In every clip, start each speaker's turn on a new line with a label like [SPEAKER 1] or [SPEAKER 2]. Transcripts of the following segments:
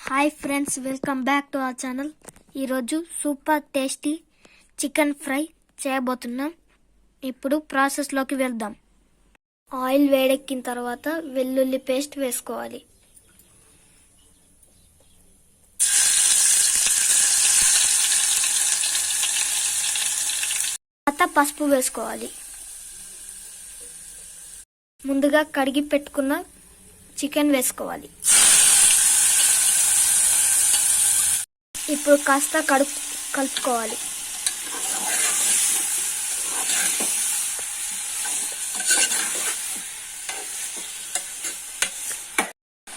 [SPEAKER 1] Hi friends, welcome back to our channel. ఈరోజు super tasty chicken fry చేయబోతున్నాం. ఇప్పుడు ప్రాసెస్లోకి వెళ్దాం. ఆయిల్ వేడెక్కిన తర్వాత వెల్లుల్లి పేస్ట్ వేసుకోవాలి. తర్వాత పసుపు వేసుకోవాలి. ముందుగా కడిగి పెట్టుకున్న చికెన్ వేసుకోవాలి. ఇప్పుడు కాస్త కలుపుకోవాలి.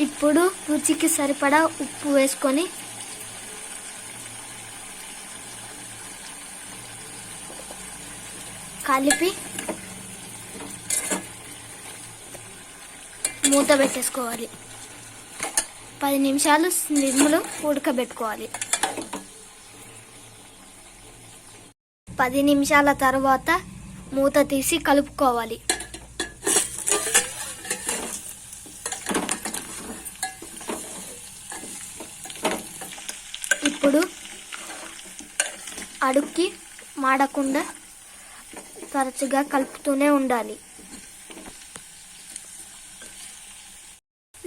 [SPEAKER 1] ఇప్పుడు రుచికి సరిపడా ఉప్పు వేసుకొని కలిపి మూత పెట్టేసుకోవాలి. 10 నిమిషాలు సిమ్లో ఉడకబెట్టుకోవాలి. 10 నిమిషాల తర్వాత మూత తీసి కలుపుకోవాలి. ఇప్పుడు అడుక్కి మాడకుండా తరచుగా కలుపుతూనే ఉండాలి.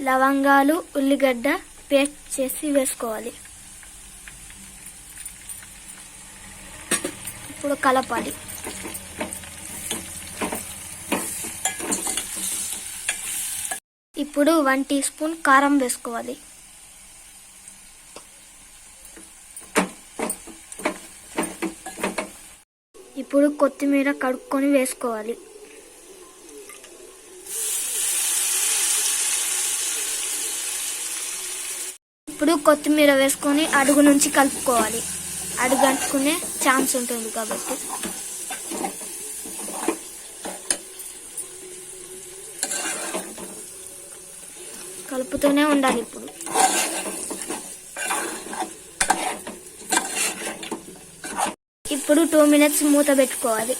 [SPEAKER 1] లవంగాలు, ఉల్లిగడ్డ పేస్ట్ చేసి వేసుకోవాలి. ఇప్పుడు కలపాలి. ఇప్పుడు 1 టీ స్పూన్ కారం వేసుకోవాలి. ఇప్పుడు కొత్తిమీర కడుక్కొని వేసుకోవాలి. ఇప్పుడు కొత్తిమీర వేసుకొని అడుగు నుంచి కలుపుకోవాలి. అడుగు అంటుకునే ఛాన్స్ ఉంటుంది కాబట్టి కలుపుతూనే ఉండాలి. ఇప్పుడు 2 మినిట్స్ మూత పెట్టుకోవాలి.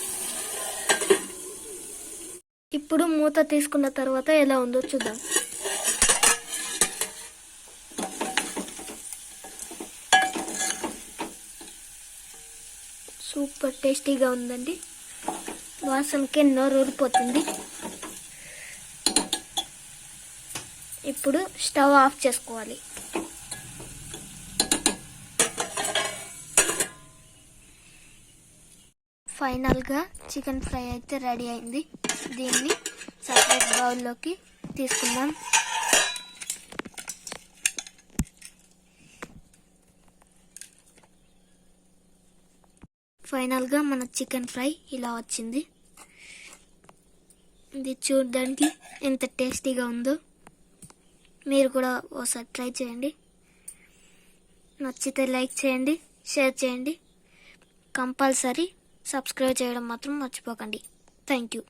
[SPEAKER 1] ఇప్పుడు మూత తీసుకున్న తర్వాత ఎలా ఉందో చూద్దాం. సూపర్ టేస్టీగా ఉందండి. వాసనకి నోరు ఊరిపోతుంది. ఇప్పుడు స్టవ్ ఆఫ్ చేసుకోవాలి. ఫైనల్గా చికెన్ ఫ్రై అయితే రెడీ అయింది. దీన్ని సపరేట్ బౌల్లోకి తీసుకుందాం. ఫైనల్గా మన చికెన్ ఫ్రై ఇలా వచ్చింది. ఇది చూడడానికి ఎంత టేస్టీగా ఉందో మీరు కూడా ఒకసారి ట్రై చేయండి. నచ్చితే లైక్ చేయండి, షేర్ చేయండి, కంపల్సరీ సబ్స్క్రైబ్ చేయడం మాత్రం మర్చిపోకండి. Thank you.